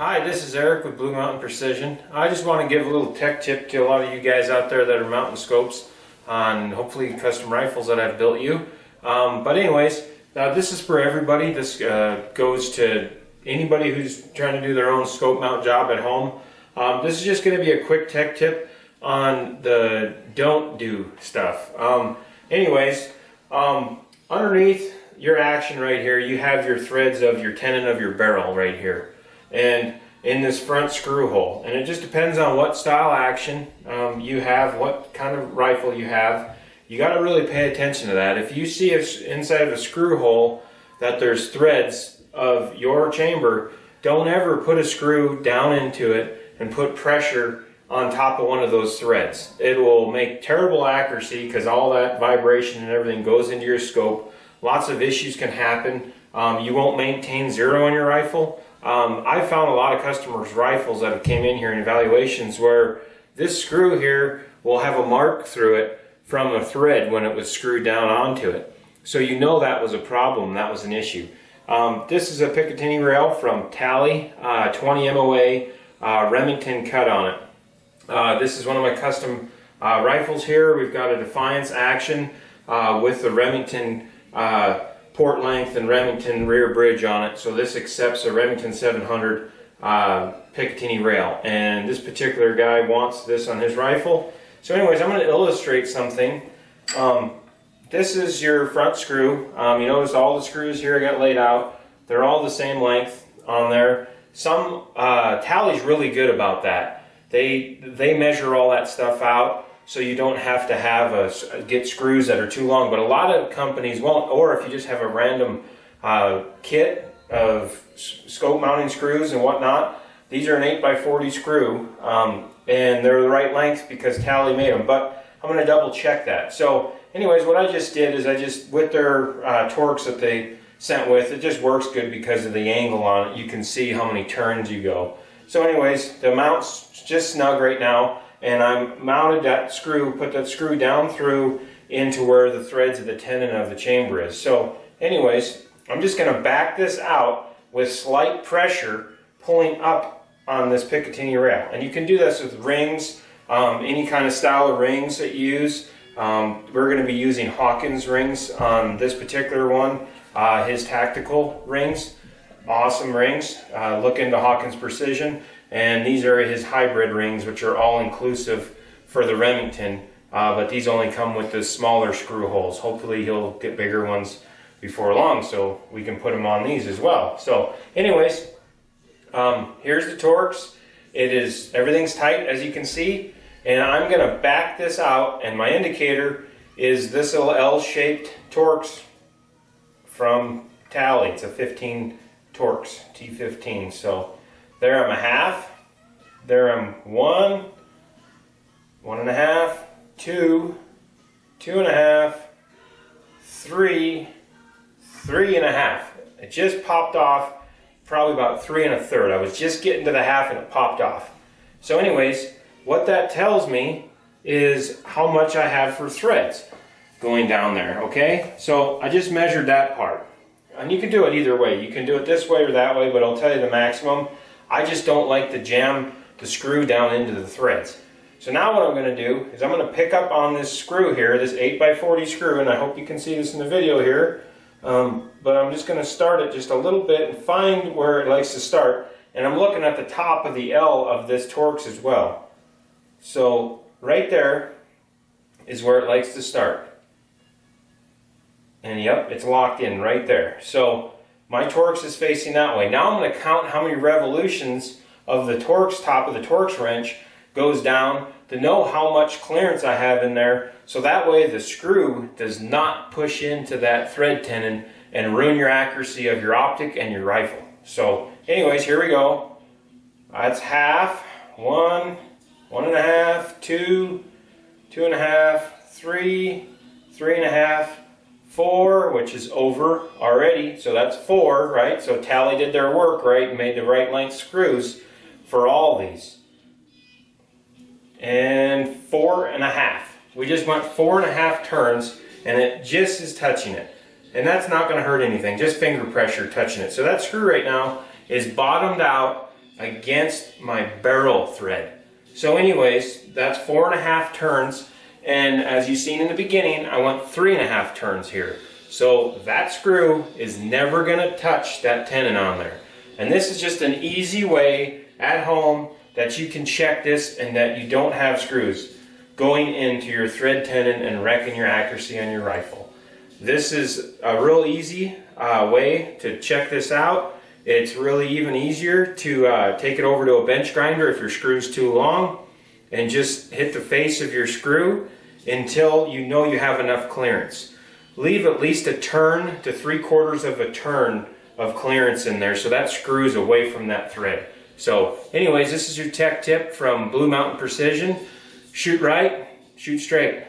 Hi, this is Eric with Blue Mountain Precision. I just want to give a little tech tip to a lot of you guys out there that are mounting scopes on hopefully custom rifles that I've built you. But anyways, this is for everybody. This goes to anybody who's trying to do their own scope mount job at home. This is just going to be a quick tech tip on the don't do stuff. Underneath your action right here, you have your threads of your tenon of your barrel right here. And in this front screw hole, and it just depends on what style action you have, what kind of rifle you have. You got to really pay attention to that. If you see inside of a screw hole that there's threads of your chamber, don't ever put a screw down into it and put pressure on top of one of those threads. It will make terrible accuracy because all that vibration and everything goes into your scope. Lots of issues can happen. You won't maintain zero on your rifle. I've found a lot of customers' rifles that have came in here in evaluations where this screw here will have a mark through it from a thread when it was screwed down onto it. So you know that was a problem, that was an issue. This is a Picatinny rail from Tally, 20 MOA, Remington cut on it. This is one of my custom rifles here. We've got a Defiance action with the Remington port length and Remington rear bridge on it. So this accepts a Remington 700 Picatinny rail, and this particular guy wants this on his rifle. So anyways, I'm going to illustrate something. This is your front screw. You notice all the screws here I got laid out. They're all the same length on there. Some Tally's really good about that. They measure all that stuff out, so you don't have to get screws that are too long. But a lot of companies won't, or if you just have a random kit of scope mounting screws and whatnot, these are an 8x40 screw, and they're the right length because Tally made them. But I'm going to double check that. So anyways, what I just did is with their Torx that they sent with, it just works good because of the angle on it. You can see how many turns you go. So anyways, the mount's just snug right now. And I mounted that screw, put that screw down through into where the threads of the tenon of the chamber is. So anyways, I'm just going to back this out with slight pressure pulling up on this Picatinny rail. And you can do this with rings, any kind of style of rings that you use. We're going to be using Hawkins rings on this particular one, his tactical rings. Awesome rings. Look into Hawkins Precision. And these are his hybrid rings, which are all inclusive for the Remington, but these only come with the smaller screw holes. Hopefully he'll get bigger ones before long, so we can put them on these as well. So anyways, here's the Torx. Everything's tight, as you can see, and I'm gonna back this out, and my indicator is this little L-shaped Torx from Tally. It's a 15 Torx, T15. So there I'm a half, there I'm 1, 1.5, 2, 2.5, 3, 3.5. It just popped off, probably about 3 1/3. I was just getting to the half and it popped off. So anyways, what that tells me is how much I have for threads going down there, okay? So I just measured that part. And you can do it either way. You can do it this way or that way, but I'll tell you the maximum. I just don't like to jam the screw down into the threads. So now what I'm going to do is I'm going to pick up on this screw here, this 8x40 screw, and I hope you can see this in the video here. But I'm just going to start it just a little bit and find where it likes to start. And I'm looking at the top of the L of this Torx as well. So right there is where it likes to start. And yep, it's locked in right there. So my Torx is facing that way. Now I'm going to count how many revolutions of the Torx, top of the Torx wrench, goes down to know how much clearance I have in there. So that way the screw does not push into that thread tenon and ruin your accuracy of your optic and your rifle. So anyways, here we go. That's half, 1, 1.5, 2, 2.5, 3, 3.5, 4, which is over already, so that's 4, right? So Tally did their work, right? And made the right length screws for all these. And 4.5. We just went 4.5 turns, and it just is touching it. And that's not going to hurt anything, just finger pressure touching it. So that screw right now is bottomed out against my barrel thread. So anyways, that's 4.5 turns, and as you've seen in the beginning, I went 3.5 turns here. So that screw is never gonna touch that tenon on there. And this is just an easy way at home that you can check this and that you don't have screws going into your thread tenon and wrecking your accuracy on your rifle. This is a real easy way to check this out. It's really even easier to take it over to a bench grinder if your screw's too long and just hit the face of your screw until you know you have enough clearance. Leave at least a turn to 3/4 of a turn of clearance in there so that screws away from that thread. So anyways, this is your tech tip from Blue Mountain Precision. Shoot right, shoot straight.